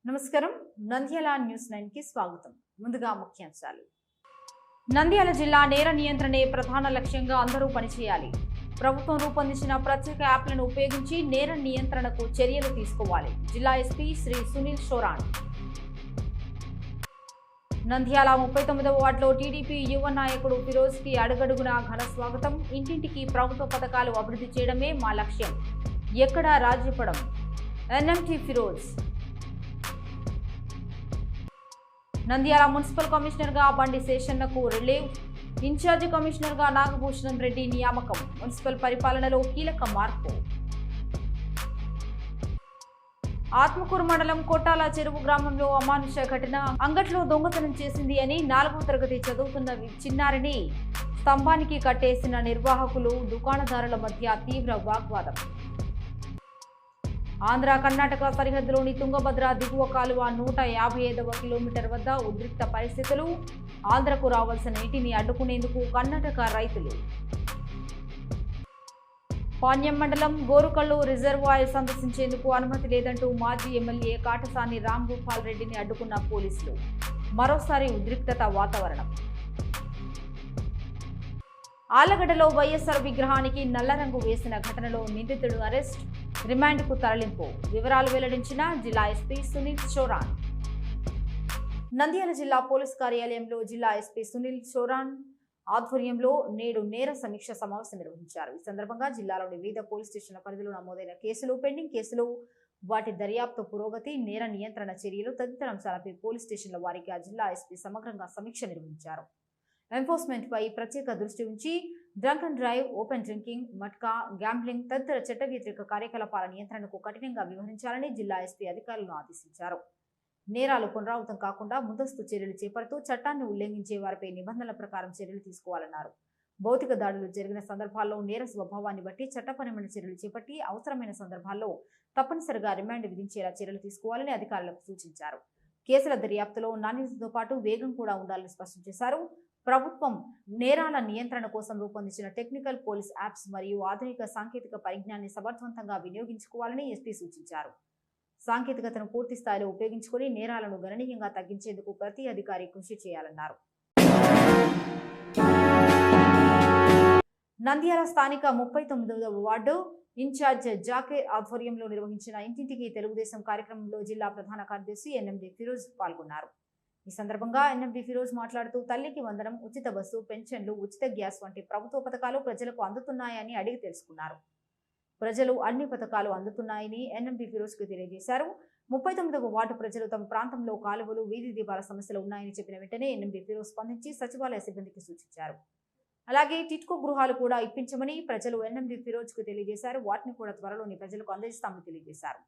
నమస్కారం. నంద్యాల న్యూస్ 9 కి స్వాగతం. ముందుగా ముఖ్యాంశాలు. నంద్యాల జిల్లా నేర నియంత్రణే ప్రధాన లక్ష్యంగా అందరూ పనిచేయాలి. ప్రభుత్వం రూపొందించిన ప్రత్యేక యాప్లను ఉపయోగించి నేర నియంత్రణకు చర్యలు తీసుకోవాలి. జిల్లా ఎస్పీ శ్రీ సునీల్ షోరాన్. నంద్యాల 39వ వార్డులో టీడీపీ యువ నాయకుడు ఫిరోజ్ కి అడుగడుగునా ఘన స్వాగతం. ఇంటింటికి ప్రభుత్వ పథకాలు అభివృద్ధి చేయడమే మా లక్ష్యం. ఎక్కడా రాజీపడం. NMT Firoz. Nandyal municipal commissioner గా బండి శేషన్నకు రిలీవ్. ఇన్ఛార్జి కమిషనర్ గా నాగభూషణం రెడ్డి నియామకం. మున్సిపల్ పరిపాలనలో కీలక మార్పు. ఆత్మకూరు మండలం కొట్టాల చెరువు గ్రామంలో అమానుష ఘటన. అంగట్లో దొంగతనం చేసింది అని 4వ తరగతి చదువుతున్న చిన్నారిని స్తంభానికి కట్టేసిన నిర్వాహకులు దుకాణదారుల మధ్య తీవ్ర వాగ్వాదం. ఆంధ్ర కర్ణాటక సరిహద్దులోని తుంగభద్ర దిగువ కాలువ 155వ కిలోమీటర్ వద్ద ఉద్రిక్త పరిస్థితులు. ఆంధ్రకు రావాల్సిన నీటిని అడ్డుకునేందుకు కర్ణాటక రైతులు. పాణ్యం మండలం గోరుకల్లు రిజర్వాయర్ సందర్శించేందుకు అనుమతి లేదంటూ మాజీ ఎమ్మెల్యే కాటసాని రాంభూపాల్ రెడ్డిని అడ్డుకున్న పోలీసులు. మరోసారి ఉద్రిక్తత వాతావరణం. ఆలగడ్డలో వైఎస్ఆర్ విగ్రహానికి నల్ల రంగు వేసిన ఘటనలో నిందితుడు అరెస్ట్. రిమాండ్కు తరలింపు. వివరాలు వెల్లడించిన జిల్లా ఎస్పీ సునీల్ షోరాన్. నంద్యాల జిల్లా పోలీస్ కార్యాలయంలో జిల్లా ఎస్పీ సునీల్ షోరాన్ ఆధ్వర్యంలో నేడు నేర సమీక్ష సమావేశం నిర్వహించారు. ఈ సందర్భంగా జిల్లాలోని వివిధ పోలీస్ స్టేషన్ల పరిధిలో నమోదైన కేసులు, పెండింగ్ కేసులు, వాటి దర్యాప్తు పురోగతి, నేర నియంత్రణ చర్యలు తదితర అంశాలపై పోలీస్ స్టేషన్ల వారీగా జిల్లా ఎస్పీ సమగ్రంగా సమీక్ష నిర్వహించారు. ఎన్ఫోర్స్మెంట్ పై ప్రత్యేక దృష్టి ఉంచి drunk and drive, open drinking, matka, gambling తదితర చట్ట వ్యతిరేక కార్యకలాపాల నియంత్రణకు కఠినంగా వ్యవహరించాలని జిల్లా ఎస్పీ అధికారులను ఆదేశించారు. నేరాలు పునరావృతం కాకుండా ముందస్తు చర్యలు చేపడుతూ చట్టాన్ని ఉల్లంఘించే వారిపై నిబంధనల ప్రకారం చర్యలు తీసుకోవాలన్నారు. భౌతిక దాడులు జరిగిన సందర్భాల్లో నేర స్వభావాన్ని బట్టి చట్టపరమైన చర్యలు చేపట్టి అవసరమైన సందర్భాల్లో తప్పనిసరిగా రిమాండ్ విధించేలా చర్యలు తీసుకోవాలని అధికారులకు సూచించారు. కేసుల దర్యాప్తులో నాణ్యతతో పాటు వేగం కూడా ఉండాలని స్పష్టం చేశారు. ప్రభుత్వం నేరాల నియంత్రణ కోసం రూపొందించిన టెక్నికల్ పోలీస్ యాప్స్ మరియు ఆధునిక సాంకేతిక పరిజ్ఞానాన్ని సమర్థవంతంగా వినియోగించుకోవాలని ఎస్పీ సూచించారు. సాంకేతికతను పూర్తి స్థాయిలో ఉపయోగించుకుని నేరాలను గణనీయంగా తగ్గించేందుకు ప్రతి అధికారి కృషి చేయాలన్నారు. నంద్యాల స్థానిక 39వ వార్డు ఇన్ఛార్జ్ జాకీర్ ఆధ్వర్యంలో నిర్వహించిన ఇంటింటికి తెలుగుదేశం కార్యక్రమంలో జిల్లా ప్రధాన కార్యదర్శి ఎన్ఎండి ఫిరోజ్ పాల్గొన్నారు. ఈ సందర్భంగా ఎన్ఎండి ఫిరోజ్ మాట్లాడుతూ తల్లికి వందనం, ఉచిత బస్సు, పెన్షన్లు, ఉచిత గ్యాస్ వంటి ప్రభుత్వ పథకాలు ప్రజలకు అందుతున్నాయని అడిగి తెలుసుకున్నారు. ప్రజలు అన్ని పథకాలు అందుతున్నాయని ఎన్ఎండి ఫిరోజ్కు తెలియజేశారు. 39వ వార్డు ప్రజలు తమ ప్రాంతంలో కాలువలు, వీధి దీపాల సమస్యలు ఉన్నాయని చెప్పిన వెంటనే ఎన్ఎండి ఫిరోజ్ స్పందించి సచివాలయ సిబ్బందికి సూచించారు. అలాగే టిట్కో గృహాలు కూడా ఇప్పించమని ప్రజలు ఎన్ఎండి ఫిరోజ్కు తెలియజేశారు. వాటిని కూడా త్వరలోని ప్రజలకు అందజేస్తామని తెలియజేశారు.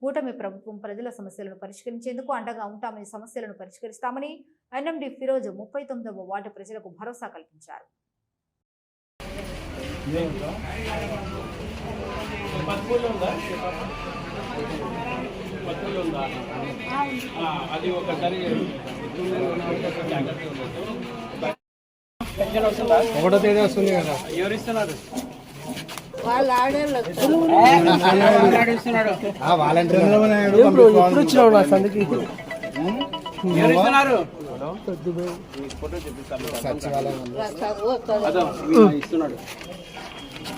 కూటమి ప్రభుత్వం ప్రజల సమస్యలను పరిష్కరించేందుకు అండగా ఉంటామని, సమస్యలను పరిష్కరిస్తామని ఎన్ఎండి ఫిరోజ్ 39వ వార్డు ప్రజలకు భరోసా కల్పించారు. ఒకటో తేదీ వస్తుంది కదా, ఎవరు ఇస్తున్నారు?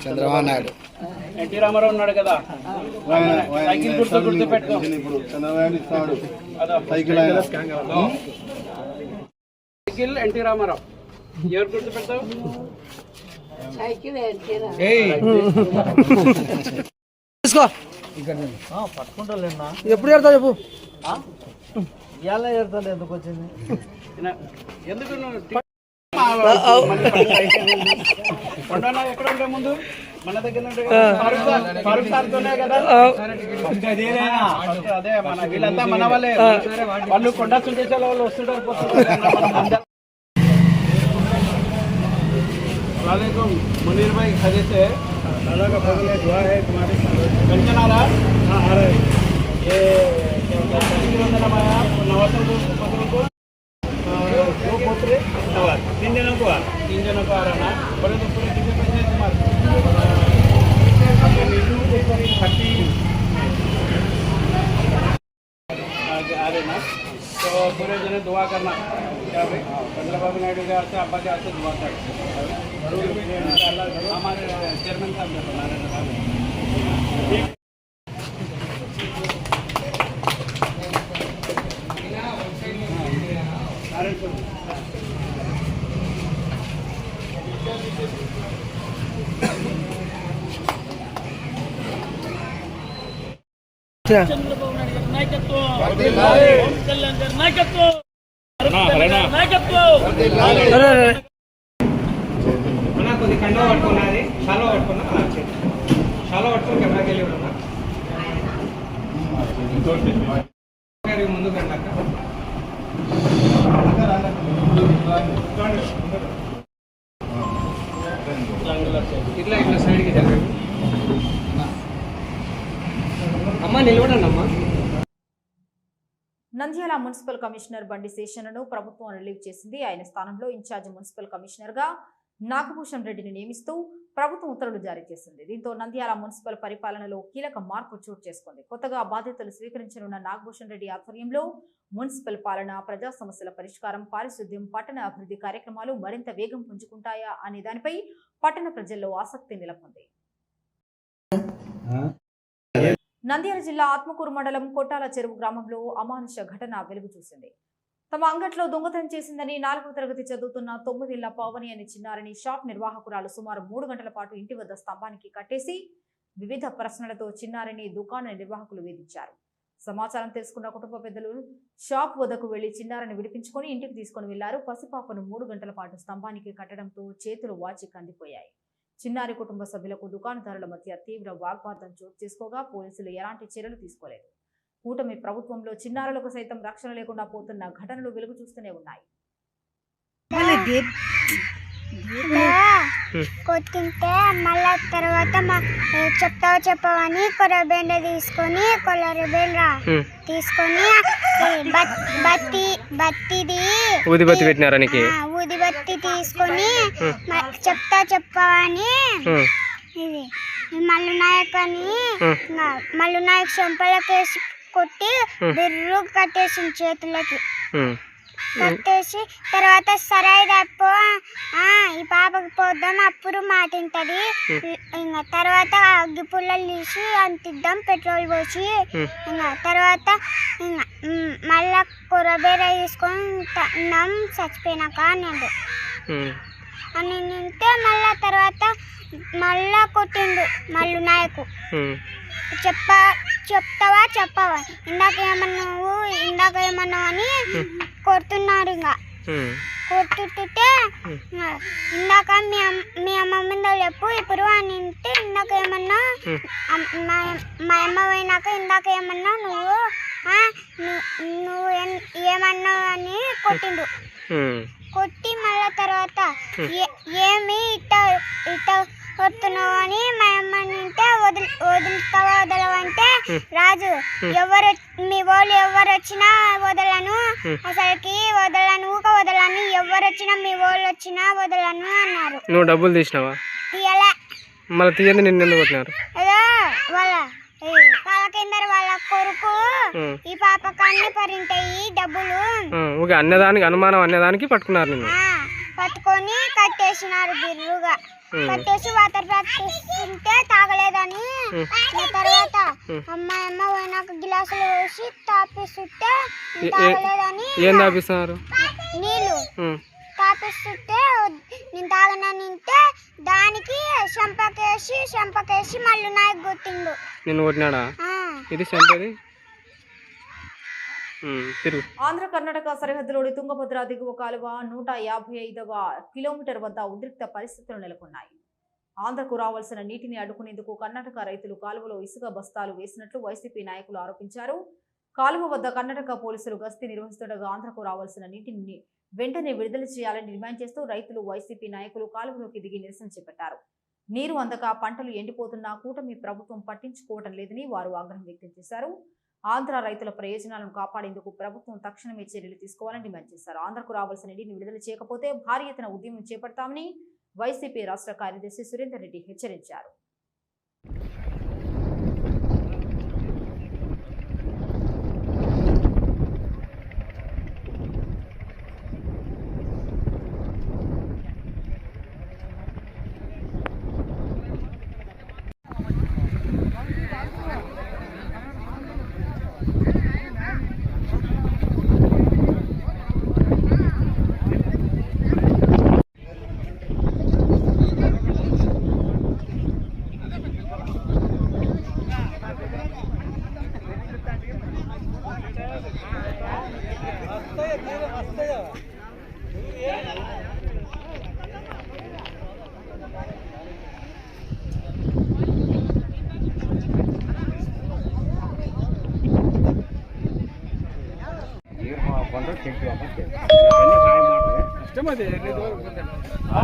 చంద్రబాబు నాయుడు, ఎన్టీ రామారావు ఉన్నాడు కదా, సైకిల్ గుర్తు పెట్టుకో. సైకిల్ ఎన్టీ రామారావు ఎవరు గుర్తు పెడతావు? ఎప్పుడు ఏడతావు చెప్పు. ఇవాళ ఏడతాను. ఎందుకు వచ్చింది? ఎందుకు ఎక్కడ ఉంటే ముందు మన దగ్గర ఫారూక్ సార్తోనే కదా. అదే మన వీళ్ళంతా మన వాళ్ళే. వాళ్ళు కొండ సుంటేసే వాళ్ళు వస్తుంటారు, పోతుంటారు. वालेकुम मुनीर भाई, खड़े से अल्लाह का फजल है, दुआ है तुम्हारी। पेंशन आ रहा? हाँ आ रहा है। ये क्या नवाया नवासों को 2 पोतरे 3 जनों को आ रहा ना। बड़े तो पूरे कितने पैसे हैं तुम्हारे? 30 लेना। तो पूरे जने दुआ करना क्या भाई चंद्रबाबू नायडू के हाथ से अब्बा के हाथ से दुआ कर हमारे चेयरमैन साहब ने बनाने చంద్రబాబు నాయుడు గారి నాయకత్వం పవన్ కళ్యాణ్ గారి నాయకత్వం కొద్ది కండవ పట్టుకున్నది చాలా పట్టుకున్నా చాలా పట్టుకుని కెమెరాకి వెళ్ళి ఉన్నా ముందుకు వెళ్ళాక ఇట్లా ఇట్లా సైడ్కి జరగండి అమ్మ నిలబడండి అమ్మా. నంద్యాల మున్సిపల్ కమిషనర్ బండి శేషన్ను ప్రభుత్వం రిలీవ్ చేసింది. ఆయన స్థానంలో ఇన్ఛార్జ్ మున్సిపల్ కమిషనర్ గా నాగభూషణ్ రెడ్డిని నియమిస్తూ ప్రభుత్వం ఉత్తర్వులు జారీ చేసింది. దీంతో నంద్యాల మున్సిపల్ పరిపాలనలో కీలక మార్పు చోటు చేసుకుంది. కొత్తగా బాధ్యతలు స్వీకరించనున్న నాగభూషణ్ రెడ్డి ఆధ్వర్యంలో మున్సిపల్ పాలన, ప్రజా సమస్యల పరిష్కారం, పారిశుద్ధ్యం, పట్టణ అభివృద్ధి కార్యక్రమాలు మరింత వేగం పుంజుకుంటాయా అనే దానిపై పట్టణ ప్రజల్లో ఆసక్తి నెలకొంది. నంద్యాల జిల్లా ఆత్మకూరు మండలం కొట్టాల చెరువు గ్రామంలో అమానుష ఘటన వెలుగు చూసింది. తమ అంగట్లో దొంగతనం చేసిందని 4వ తరగతి చదువుతున్న 9 ఏళ్ల పావని అనే చిన్నారిని షాప్ నిర్వాహకురాలు సుమారు 3 గంటల పాటు ఇంటి వద్ద స్తంభానికి కట్టేసి వివిధ ప్రశ్నలతో చిన్నారిని దుకాణ నిర్వాహకులు వేధించారు. సమాచారం తెలుసుకున్న కుటుంబ పెద్దలు షాప్ వద్దకు వెళ్లి చిన్నారిని విడిపించుకొని ఇంటికి తీసుకుని వెళ్లారు. పసిపాపను 3 గంటల పాటు స్తంభానికి కట్టడంతో చేతులు వాచి కందిపోయాయి. చిన్నారి కుటుంబ సభ్యులకు దుకాణదారుల మధ్య తీవ్ర వాగ్వాదం చోటు చేసుకోగా పోలీసులు ఎలాంటి చర్యలు తీసుకోలేదు. కూటమి ప్రభుత్వంలో చిన్నారులకు సైతం రక్షణ లేకుండా పోతున్న ఘటనలు వెలుగు చూస్తూనే ఉన్నాయి. కొట్టింటే మళ్ళా తర్వాత చెప్తావా చెప్పవని కొరబెండ తీసుకొని తీసుకొని బత్తిది ఊదిబత్తి పెట్టినారా నీకు? ఊదిబత్తి తీసుకొని చెప్తా చెప్పవని ఇది మల్లు నాయక్ చెంపలకేసి కొట్టి బిర్రు కట్టేసింది చేతులకి. కట్టేసి తర్వాత సరే తప్పు ఈ పాపకి పోద్దాం అప్పుడు మాటింటది, ఇంకా తర్వాత అగ్గి పుల్లలు తీసి అంతిద్దాం పెట్రోల్ పోసి, ఇంకా తర్వాత మళ్ళా కూరబేర తీసుకొని తిన్నాం చచ్చిపోయినాక అన్నాడు అని నింటే మళ్ళా తర్వాత మళ్ళా కొట్టిండు మల్లు నాయకు. చెప్తావా చెప్పవా ఇందాక ఏమన్నావు అని కొడుతున్నారు. ఇంకా కొడుతుంటే ఇందాక మీ అమ్మ మీద చెప్పు ఇప్పుడు అని ఇందాక ఏమన్నా మా అమ్మ పోయినాక ఇందాక ఏమన్నా నువ్వు ఏమన్నావు అని కొట్టిండు. కొట్టి మళ్ళా తర్వాత ఏమి ఇట్ట కొడుతున్నావు అని మా అమ్మ నింటే వదలవంటే రాజు మీ వాళ్ళు ఎవరు వచ్చినా వదలను, అసలుకి వదలను ఎవరు వచ్చినా మీ వాళ్ళు వచ్చినా వదలను అన్నారు. నువ్వు డబ్బులు తీసినావా? తీయలే. మళ్ళీ తీయండి నిన్ను ఎందుకు కొట్టినారు? ఏదో వాళ్ళ పాలకేందర్ వాళ్ళ కొడుకు ఈ పాపకు అన్ని పరింటాయి డబ్బులు అన్నదానికి అనుమానం అన్నదానికి పట్టుకున్నారు నిన్ను. పట్టుకొని కట్టేసినారు బిర్రుగా. కట్టేసి వాటర్ ప్రాక్టీస్తుంటే తాగలేదని తర్వాత అమ్మ పోయినాక గిలాసులు వేసి తాపిస్తుంటే తాగలేదని ఏం తాపిస్తున్నారు? నీళ్ళు తాపిస్తుంటే నేను తాగనంటే దానికి చెంపకేసి మల్లు నాయకు కొట్టిండు. నిన్ను కొట్టినాడా? ఇది చెంపది. ఆంధ్ర కర్ణాటక సరిహద్దులోని తుంగభద్ర దిగువ కాలువ 155వ కిలోమీటర్ వద్ద ఉద్రిక్త పరిస్థితులు నెలకొన్నాయి. ఆంధ్రకు రావాల్సిన నీటిని అడ్డుకునేందుకు కర్ణాటక రైతులు కాలువలో ఇసుక బస్తాలు వేసినట్లు వైసీపీ నాయకులు ఆరోపించారు. కాలువ వద్ద కర్ణాటక పోలీసులు గస్తీ నిర్వహిస్తుండగా ఆంధ్రకు రావాల్సిన నీటిని వెంటనే విడుదల చేయాలని డిమాండ్ చేస్తూ రైతులు, వైసీపీ నాయకులు కాలువలోకి దిగి నిరసన చేపట్టారు. నీరు అందక పంటలు ఎండిపోతున్నా కూటమి ప్రభుత్వం పట్టించుకోవటం లేదని వారు ఆగ్రహం వ్యక్తం చేశారు. ఆంధ్ర రైతుల ప్రయోజనాలను కాపాడేందుకు ప్రభుత్వం తక్షణమే చర్యలు తీసుకోవాలని డిమాండ్ చేశారు. ఆంధ్రకు రావాల్సిన నీటిని విడుదల చేయకపోతే భారీ ఎత్తున ఉద్యమం చేపడతామని వైసీపీ రాష్ట్ర కార్యదర్శి సురేందర్ రెడ్డి హెచ్చరించారు.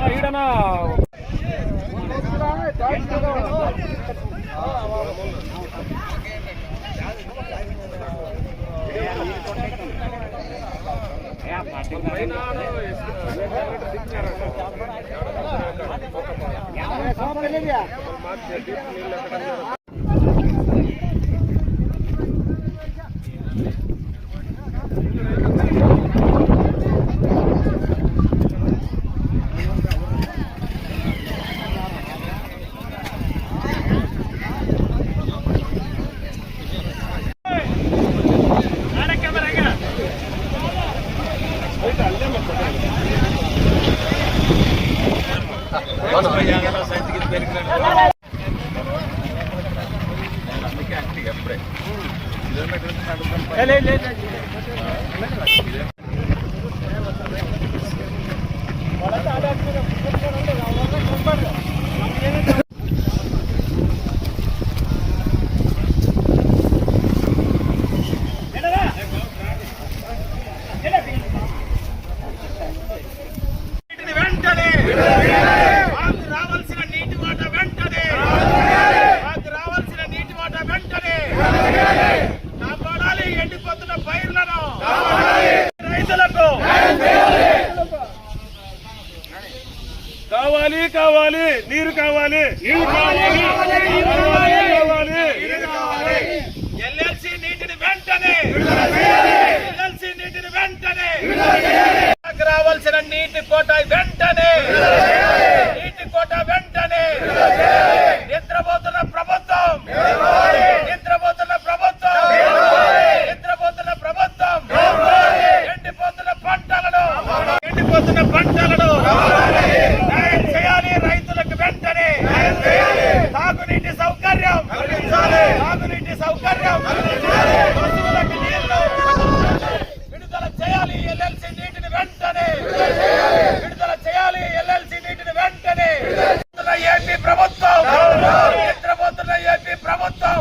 ఈడనా కావాలి కావాలి నీరు కావాలి ఎల్ఎల్సి నీటిని వెంటనే ఎల్ఎల్సి నీటిని వెంటనే రావాల్సిన నీటి కోట వెంటనే నీటి కోట వెంటనే నిద్రపోతున్న ప్రభుత్వం నిద్రపోతున్న ప్రభుత్వం నిద్రపోతున్న ప్రభుత్వం ఎండిపోతున్న పంటలను న్యాయం చేయాలి రైతులకు వెంటనే తాగునీటి సౌకర్యం పశువులకు నీళ్లు విడుదల చేయాలి ఎల్ఎల్సి నీటిని వెంటనే విడుదల చేయాలి ఎల్ఎల్సి నీటిని వెంటనే ఏపీ ప్రభుత్వం నిద్రపోతున్న ఏపీ ప్రభుత్వం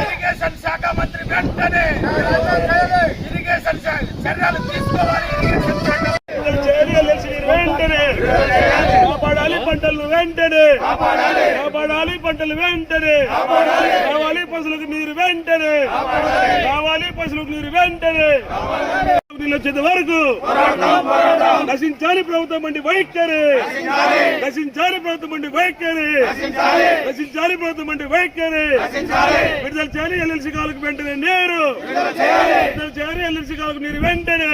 ఇరిగేషన్ శాఖ మంత్రి వెంటనే ఇరిగేషన్ చర్యలు తీసుకోవాలి ఇరిగేషన్ శాఖ వెంటనే కాపాడాలి పంటలు వెంటనే కాపాడాలి పంటలు వెంటనే కావాలి పశువులకు నీరు వెంటనే కావాలి పశువులకు నీరు వెంటనే వచ్చేంత వరకు నశించాలి ప్రభుత్వం అండి వైఖరి నశించాలి ప్రభుత్వం అండి వైఖరి నశించాలి ప్రభుత్వం అండి వైఖరి విడుదల చేయాలి ఎల్ఎల్సి కాలకు వెంటనే నీరు విడుదల చేయాలి ఎల్ఎల్సి కాలకు నీరు వెంటనే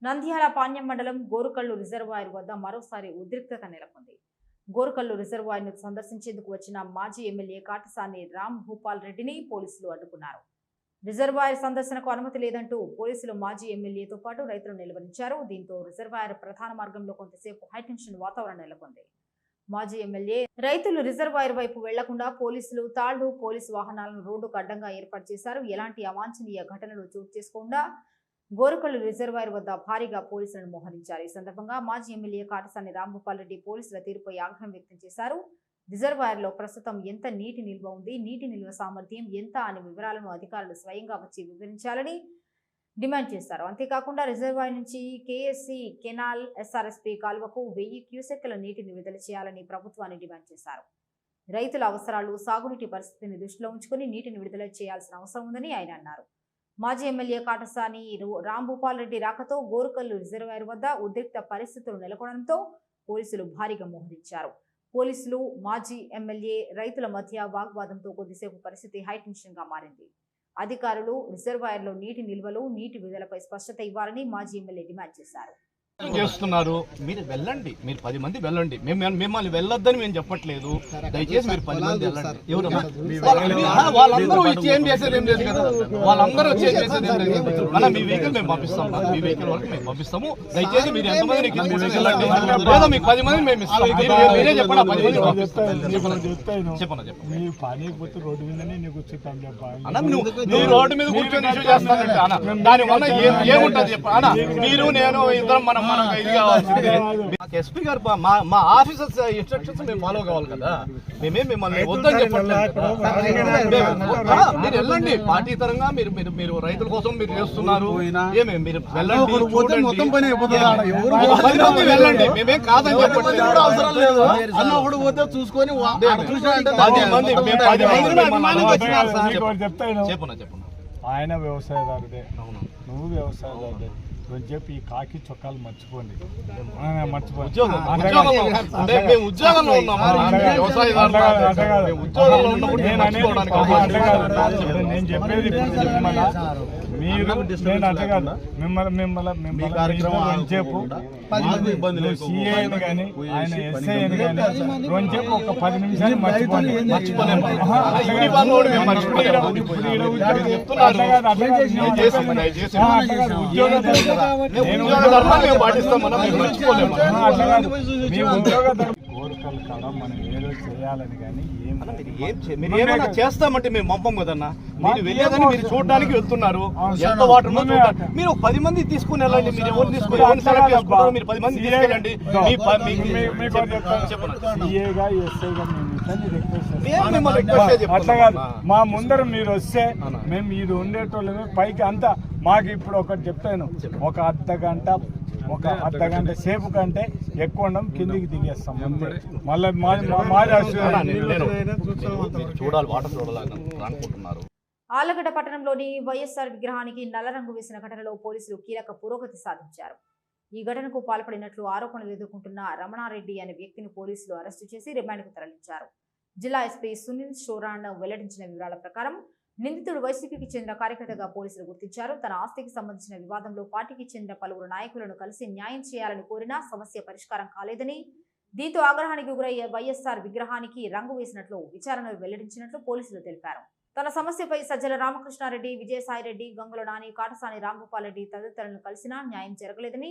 నంద్యాల పాణ్యం మండలం గోరుకల్లు రిజర్వాయర్ వద్ద మరోసారి ఉద్రిక్తత నెలకొంది. గోరుకల్లు రిజర్వాయర్ ను సందర్శించేందుకు వచ్చిన మాజీ ఎమ్మెల్యే కాటసాని రామ్ భూపాల్ రెడ్డిని పోలీసులు అడ్డుకున్నారు. రిజర్వాయర్ సందర్శనకు అనుమతి లేదంటూ పోలీసులు మాజీ ఎమ్మెల్యేతో పాటు రైతులు నిలువరించారు. దీంతో రిజర్వాయర్ ప్రధాన మార్గంలో కొంతసేపు హైటెన్షన్ వాతావరణం నెలకొంది. మాజీ ఎమ్మెల్యే రైతులు రిజర్వాయర్ వైపు వెళ్లకుండా పోలీసులు తాళ్లు పోలీసు వాహనాలను రోడ్డుకు అడ్డంగా ఏర్పాటు చేశారు. ఎలాంటి అవాంఛనీయ ఘటనలు చోటు చేసుకోకుండా గోరుకల్లు రిజర్వాయర్ వద్ద భారీగా పోలీసులను మోహరించారు. ఈ సందర్భంగా మాజీ ఎమ్మెల్యే కాటసాని రాంభూపాల్ రెడ్డి పోలీసుల తీరుపై ఆగ్రహం వ్యక్తం చేశారు. రిజర్వాయర్లో ప్రస్తుతం ఎంత నీటి నిల్వ ఉంది, నీటి నిల్వ సామర్థ్యం ఎంత అనే వివరాలను అధికారులు స్వయంగా వచ్చి వివరించాలని డిమాండ్ చేశారు. అంతేకాకుండా రిజర్వాయర్ నుంచి కేఎస్సి కెనాల్ ఎస్ఆర్ఎస్పీ కాలువకు 1000 క్యూసెక్కుల నీటిని విడుదల చేయాలని ప్రభుత్వాన్ని డిమాండ్ చేశారు. రైతుల అవసరాలు, సాగునీటి పరిస్థితిని దృష్టిలో ఉంచుకుని నీటిని విడుదల చేయాల్సిన అవసరం ఉందని ఆయన అన్నారు. మాజీ ఎమ్మెల్యే కాటసాని రాంభూపాల్ రెడ్డి రాకతో గోరుకల్లు రిజర్వాయర్ వద్ద ఉద్రిక్త పరిస్థితులు నెలకొనడంతో పోలీసులు భారీగా మోహరించారు. పోలీసులు మాజీ ఎమ్మెల్యే రైతుల మధ్య వాగ్వాదంతో కొద్దిసేపు పరిస్థితి హైటెన్షన్ గా మారింది. అధికారులు రిజర్వాయర్లో నీటి నిల్వలు, నీటి విడుదలపై స్పష్టత ఇవ్వాలని మాజీ ఎమ్మెల్యే డిమాండ్ చేశారు. చేస్తున్నారు, మీరు వెళ్ళండి, మీరు 10 మంది వెళ్ళండి, మిమ్మల్ని వెళ్ళొద్దని మేము చెప్పట్లేదు. దయచేసి మీరు 10 మంది వెళ్ళండి. వాళ్ళందరూ ఇచ్చి ఏం చేసేది ఏం లేదు కదా, వాళ్ళందరూ వచ్చి ఏం చేసేది ఏం లేదు. అలా మీ వెహికల్ మేము పంపిస్తాం, మీ వెహికల్ వరకు మేము పంపిస్తాము. దయచేసి మీరు ఎంతమంది వెళ్ళండి, లేదా మీకు 10 మంది మేము ఇస్తాం. మీరే చెప్పండి, 10 మంది అన్న. నువ్వు రోడ్డు మీద కూర్చొని ఇష్యూ చేస్తానంటే అన్న, దానివల్ల ఏముంటుంది చెప్ప అన్న. మీరు నేను ఇద్దరం మనం ఇది కావాల్సింది. ఎస్పీ గారు మా ఆఫీసర్స్ ఇన్స్ట్రక్షన్స్ మేము ఫాలో కావాలి కదా. మేమేం మిమ్మల్ని వద్దని చెప్పట్లేదు. మీరు వెళ్ళండి, పార్టీతరంగా మీరు రైతుల కోసం మీరు చేస్తున్నారు. ఏమే మీరు వెళ్ళండి, వెళ్ళండి, మేమేం కాదని చెప్పట్లేదు. అవసరం లేదు అన్న, ఒకడు పోతే చూసుకొని చెప్పండి. ఆయన వ్యవసాయదారుడే, నువ్వు వ్యవసాయదారుడే అని చెప్పి ఈ కాకి చొక్కాలు మర్చిపోండి. నేను చెప్పేది మీరు, నేను అట్టగాదు మిమ్మల్ని చెప్పు సిఐని కానీ ఆయన ఎస్ఐని కానీ చెప్పు ఒక 10 నిమిషాలు మర్చిపోలేము. గోరుకల్ కాడ మనం ఏదో చేయాలని కానీ మీరు ఏమైనా చేస్తామంటే మేము పంపం కదన్నా. మీరు వెళ్ళేదని మీరు చూడడానికి వెళ్తున్నారు. ఎంత వాటర్ మీరు 10 మంది తీసుకుని వెళ్ళండి. మీరు ఎవరు తీసుకుని మీరు 10 మంది తీసుకెళ్ళండి. అట్లా కాదు, మా ముందర మీరు వస్తే మేము ఇది ఉండేటోళ్ళమే. పైకి అంతా మాకు ఇప్పుడు ఒకటి చెప్తాను, ఒక అర్ధగంట సేపు కంటే ఎక్కువ ఉండం, కిందికి దిగేస్తాం. మళ్ళీ ఆళ్లగడ్డ పట్టణంలోని వైఎస్ఆర్ విగ్రహానికి నల్ల రంగు వేసిన ఘటనలో పోలీసులు కీలక పురోగతి సాధించారు. ఈ ఘటనకు పాల్పడినట్లు ఆరోపణలు ఎదుర్కొంటున్న రమణారెడ్డి అనే వ్యక్తిని పోలీసులు అరెస్టు చేసి రిమాండ్కు తరలించారు. జిల్లా ఎస్పీ సునీల్ షోరాన్ వెల్లడించిన వివరాల ప్రకారం నిందితుడు వైసీపీకి చెందిన కార్యకర్తగా పోలీసులు గుర్తించారు. తన ఆస్తికి సంబంధించిన వివాదంలో పార్టీకి చెందిన పలువురు నాయకులను కలిసి న్యాయం చేయాలని కోరినా సమస్య పరిష్కారం కాలేదని, దీంతో ఆగ్రహానికి గురయ్యే వైఎస్ఆర్ విగ్రహానికి రంగు వేసినట్లు విచారణలో వెల్లడించినట్లు పోలీసులు తెలిపారు. తన సమస్యపై సజ్జల రామకృష్ణారెడ్డి, విజయసాయిరెడ్డి, గంగుల నాని, కాటసాని రాంభూపాల్ రెడ్డి తదితరులను కలిసినా న్యాయం జరగలేదని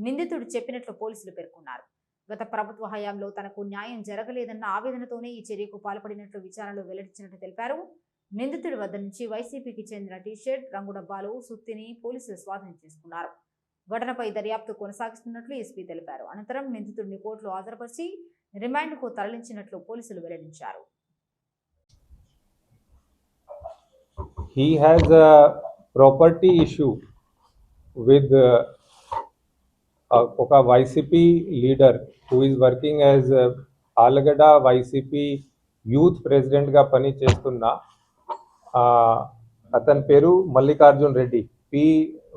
నిందితుడు చెప్పినట్లు పోలీసులు పేర్కొన్నారు. గత ప్రభుత్వ హయాంలో తనకు న్యాయం జరగలేదన్న ఆవేదనతోనే ఈ చర్యకు పాల్పడినట్లు విచారణలో వెల్లడించినట్లు తెలిపారు. నిందితుడి వద్ద నుంచి వైసీపీకి చెందిన టీషర్ట్, రంగు డబ్బాలు, సుత్తిని పోలీసులు స్వాధీనం చేసుకున్నారు. ఘటనపై దర్యాప్తు కొనసాగిస్తున్నట్లు ఎస్పీ తెలిపారు. అనంతరం నిందితుడిని కోర్టులో హాజరుపరిచి రిమాండ్కు తరలించినట్లు పోలీసులు వెల్లడించారు. He has a property issue with ఒక YCP leader who is working as Alagada YCP youth president గా పని చేస్తున్న అతని పేరు మల్లికార్జున్ రెడ్డి,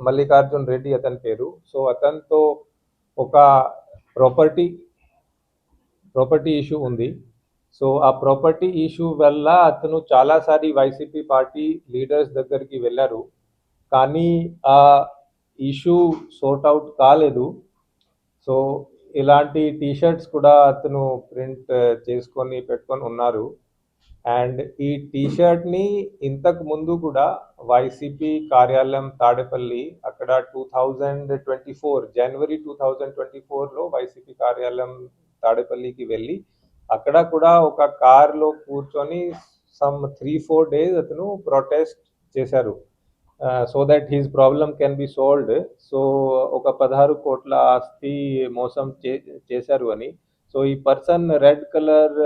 మల్లికార్జున్ రెడ్డి అతని పేరు. సో అతనితో ఒక ప్రాపర్టీ ఇష్యూ ఉంది. సో ఆ ప్రాపర్టీ ఇష్యూ వల్ల అతను చాలాసారి వైసీపీ పార్టీ లీడర్స్ దగ్గరికి వెళ్ళారు, కానీ ఆ ఇష్యూ సార్ట్ అవుట్ కాలేదు. సో ఇలాంటి టీషర్ట్స్ కూడా అతను ప్రింట్ చేసుకొని పెట్టుకొని ఉన్నారు. అండ్ ఈ టీషర్ట్ని ఇంతకు ముందు కూడా వైసీపీ కార్యాలయం తాడేపల్లి అక్కడ 2024 జనవరి 2024లో వైసీపీ కార్యాలయం తాడేపల్లికి వెళ్ళి అక్కడ కూడా ఒక కార్లో కూర్చొని సమ్ 3-4 డేస్ అతను ప్రొటెస్ట్ చేశారు so that his problem can be solved. So ఒక 16 కోట్ల ఆస్తి మోసం చేశారు అని. సో ఈ పర్సన్ రెడ్ కలర్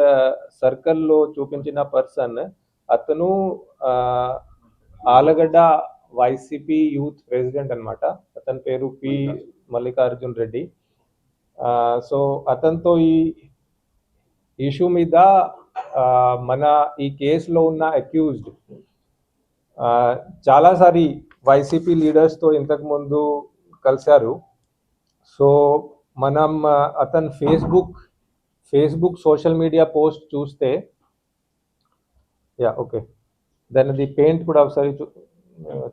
సర్కిల్లో చూపించిన పర్సన్ అతను ఆలగడ్డ వైసీపీ యూత్ ప్రెసిడెంట్ అన్నమాట. అతని పేరు పి మల్లికార్జున్ రెడ్డి. సో అతనితో ఈ ఇష్యూ మీద మన ఈ కేసులో ఉన్న అక్యూజ్డ్ చాలాసారి వైసీపీ లీడర్స్తో ఇంతకు ముందు కలిశారు. సో మనం అతను ఫేస్బుక్ సోషల్ మీడియా పోస్ట్ చూస్తే ఓకే దానిది పెయింట్ కూడా ఒకసారి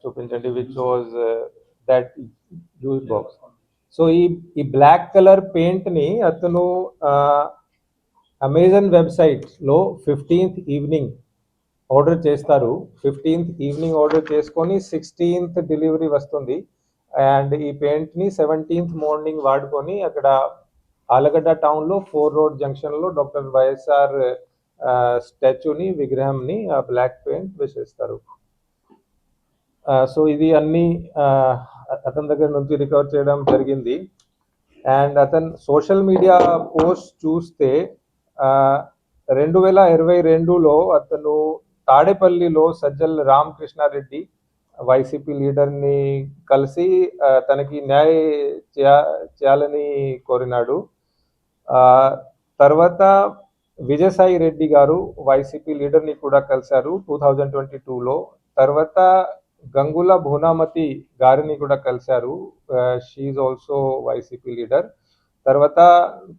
చూపించండి which was that juice box. So ఈ బ్లాక్ కలర్ పెయింట్ని అతను అమెజాన్ వెబ్సైట్లో 15th ఈవినింగ్ ఆర్డర్ చేస్తారు. 15th ఈవినింగ్ ఆర్డర్ చేసుకొని 16th డెలివరీ వస్తుంది. అండ్ ఈ పెయింట్ని 17th మార్నింగ్ వాడుకొని అక్కడ ఆలగడ్డ టౌన్లో 4 రోడ్ జంక్షన్లో డాక్టర్ వైఎస్ఆర్ స్టాచ్యూని విగ్రహంని ఆ బ్లాక్ పెయింట్ వేసేస్తారు. సో ఇది అన్ని అతని దగ్గర నుంచి రికవర్ చేయడం జరిగింది. అండ్ అతను సోషల్ మీడియా పోస్ట్ చూస్తే 2022లో అతను తాడేపల్లిలో సజ్జల రామకృష్ణారెడ్డి వైసీపీ లీడర్ని కలిసి తనకి చేయాలని కోరినాడు. తర్వాత విజయసాయి రెడ్డి గారు వైసీపీ లీడర్ని కూడా కలిశారు 2022లో. తర్వాత గంగుల భూనామతి గారిని కూడా కలిశారు, షీఈ్ ఆల్సో వైసీపీ లీడర్. తర్వాత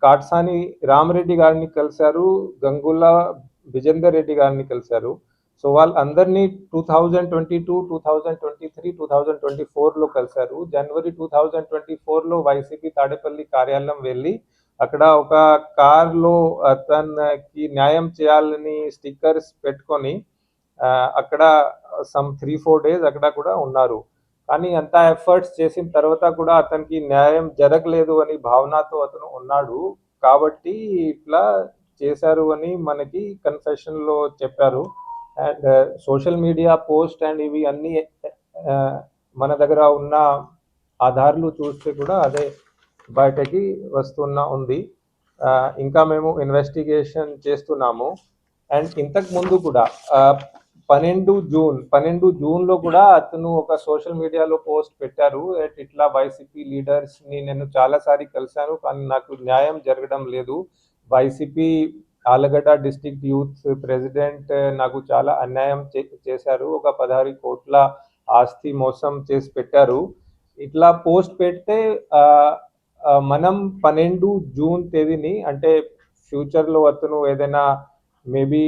కాట్సాని రామరెడ్డి గారిని కలిశారు, గంగుల విజేందర్ రెడ్డి గారిని కలిశారు. సో వాళ్ళందరినీ 2022, 2023, 2024లో కలిశారు. జనవరి 2024లో వైసీపీ తాడేపల్లి కార్యాలయం వెళ్ళి అక్కడ ఒక కార్లో అతనికి న్యాయం చేయాలని స్టిక్కర్స్ పెట్టుకొని అక్కడ సమ్ 3-4 డేస్ అక్కడ కూడా ఉన్నారు. కానీ అంత ఎఫర్ట్స్ చేసిన తర్వాత కూడా అతనికి న్యాయం జరగలేదు అని భావనతో అతను ఉన్నాడు. కాబట్టి ఇట్లా చేశారు అని మనకి కన్ఫెషన్లో చెప్పారు. And social media post and ఇవి అన్నీ మన దగ్గర ఉన్న ఆధారాలు చూస్తే కూడా అదే బయటకి ఉంది. ఇంకా మేము ఇన్వెస్టిగేషన్ చేస్తున్నాము. అండ్ ఇంతకు ముందు కూడా 12 జూన్లో కూడా అతను ఒక సోషల్ మీడియాలో పోస్ట్ పెట్టారు, ఇట్లా వైసీపీ లీడర్స్ని నేను చాలాసారి కలిశాను కానీ నాకు న్యాయం జరగడం లేదు. YCP Allagadda district youth president నాకు చాలా అన్యాయం చేశారు, ఒక 16 కోట్ల ఆస్తి మోసం చేసి పెట్టారు. ఇట్లా పోస్ట్ పెడితే మనం 12 జూన్ తేదీని అంటే ఫ్యూచర్లో అతను ఏదైనా మేబీ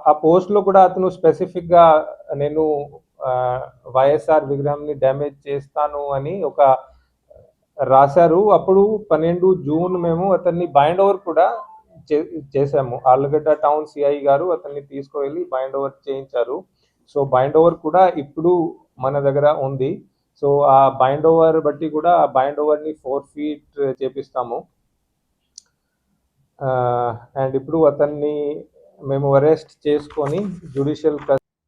ఆ పోస్ట్లో కూడా అతను స్పెసిఫిక్గా నేను వైఎస్ఆర్ విగ్రహాన్ని డ్యామేజ్ చేస్తాను అని ఒక రాశారు. అప్పుడు 12 జూన్ మేము అతన్ని బైండ్ ఓవర్ కూడా చేసాము. ఆలగడ్డ టౌన్ సిఐ గారు అతన్ని తీసుకువెళ్ళి బైండ్ ఓవర్ చేయించారు. సో బైండ్ ఓవర్ కూడా ఇప్పుడు మన దగ్గర ఉంది. సో ఆ బైండ్ ఓవర్ బట్టి కూడా ఆ బైండ్ ఓవర్ని 4 feet చేపిస్తాము. అండ్ ఇప్పుడు అతన్ని మేము అరెస్ట్ చేసుకొని జ్యుడిషియల్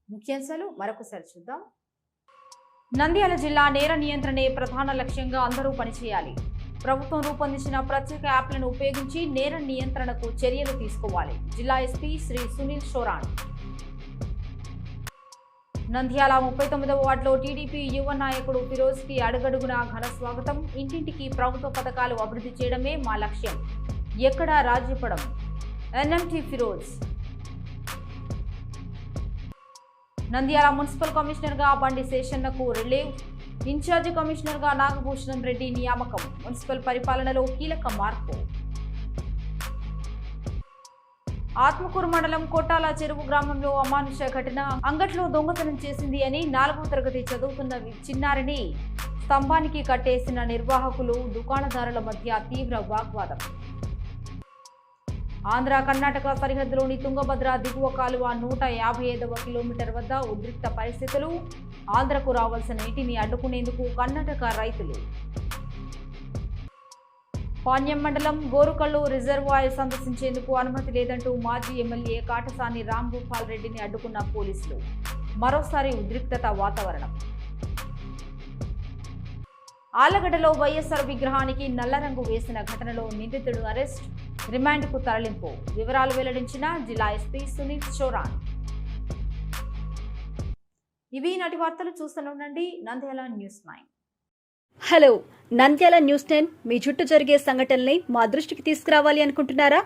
ముఖ్యాంశాలు మరొకసారి చూద్దాం. నంద్యాల జిల్లా నేర నియంత్రణే ప్రధాన లక్ష్యంగా అందరూ పనిచేయాలి. ప్రభుత్వం రూపొందించిన ప్రత్యేక యాప్లను ఉపయోగించి నేర నియంత్రణకు చర్యలు తీసుకోవాలి. జిల్లా ఎస్పీ శ్రీ సునీల్ షోరాన్. నంద్యాల 39వ వార్డులో టీడీపీ యువ నాయకుడు ఫిరోజ్కి అడుగడుగునా ఘన స్వాగతం. ఇంటింటికి ప్రభుత్వ పథకాలు అభివృద్ధి చేయడమే మా లక్ష్యం, ఎక్కడా రాజీపడం. ఎన్ఎంటీ ఫిరోజ్. నంద్యాల మున్సిపల్ కమిషనర్గా బండి శేషన్నకు రిలీవ్. ఇన్ఛార్జి కమిషనర్గా నాగభూషణం రెడ్డి నియామకం. మున్సిపల్ పరిపాలనలో కీలక మార్పు. ఆత్మకూరు మండలం కోటాల చెరువు గ్రామంలో అమానుష ఘటన. అంగట్లో దొంగతనం చేసింది అని 4వ తరగతి చదువుతున్న చిన్నారిని స్తంభానికి కట్టేసిన నిర్వాహకులు దుకాణదారుల మధ్య తీవ్ర వాగ్వాదం. ఆంధ్ర కర్ణాటక సరిహద్దులోని తుంగభద్ర దిగువ కాలువ 155వ కిలోమీటర్ వద్ద ఉద్రిక్త పరిస్థితులు. ఆంధ్రకు రావాల్సిన నీటిని అడ్డుకునేందుకు కర్ణాటక రైతులు. పాణ్యం మండలం గోరుకల్లు రిజర్వాయర్ సందర్శించేందుకు అనుమతి లేదంటూ మాజీ ఎమ్మెల్యే కాటసాని రాంభూపాల్ రెడ్డిని అడ్డుకున్న పోలీసులు. మరోసారి ఉద్రిక్తత వాతావరణం. ఆలగడ్డలో వైఎస్ఆర్ విగ్రహానికి నల్ల రంగు వేసిన ఘటనలో నిందితుడు అరెస్ట్, రిమాండ్కు తరలింపు. వివరాలు వెల్లడించిన జిల్లా ఎస్పీ సునీల్ చోరాన్. ఇవి నాటి వార్తలు. చూస్తూనే ఉండండి Nandyal news 9. Hello, Nandyal news 10 మీ చుట్టూ జరిగే సంఘటనల్ని మా దృష్టికి తీసుకురావాలి అనుకుంటున్నారా?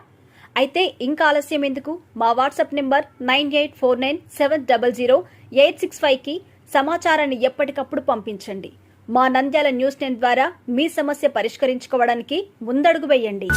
అయితే ఇంకా ఆలస్యం ఎందుకు? మా వాట్సాప్ నెంబర్ 9849700865కి సమాచారాన్ని ఎప్పటికప్పుడు పంపించండి. మా నంద్యాల న్యూస్ 10 ద్వారా మీ సమస్య పరిష్కరించుకోవడానికి ముందడుగు వేయండి.